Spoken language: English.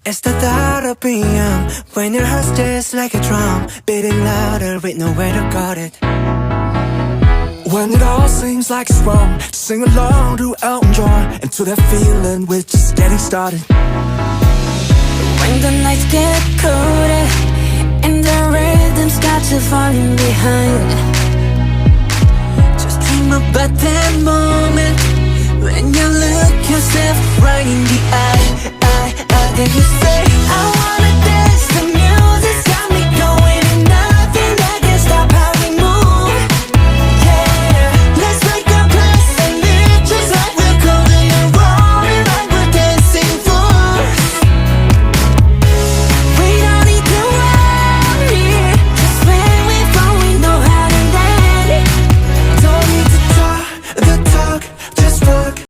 It's the thought of being young when your heart's just like a drum, beating louder with nowhere to guard it. When it all seems like it's wrong, sing along to Elton John and to that feeling we're just getting started. When the nights get colder and the rhythm's got you falling behind, just dream about that moment when you look yourself right in the eye. Then you say,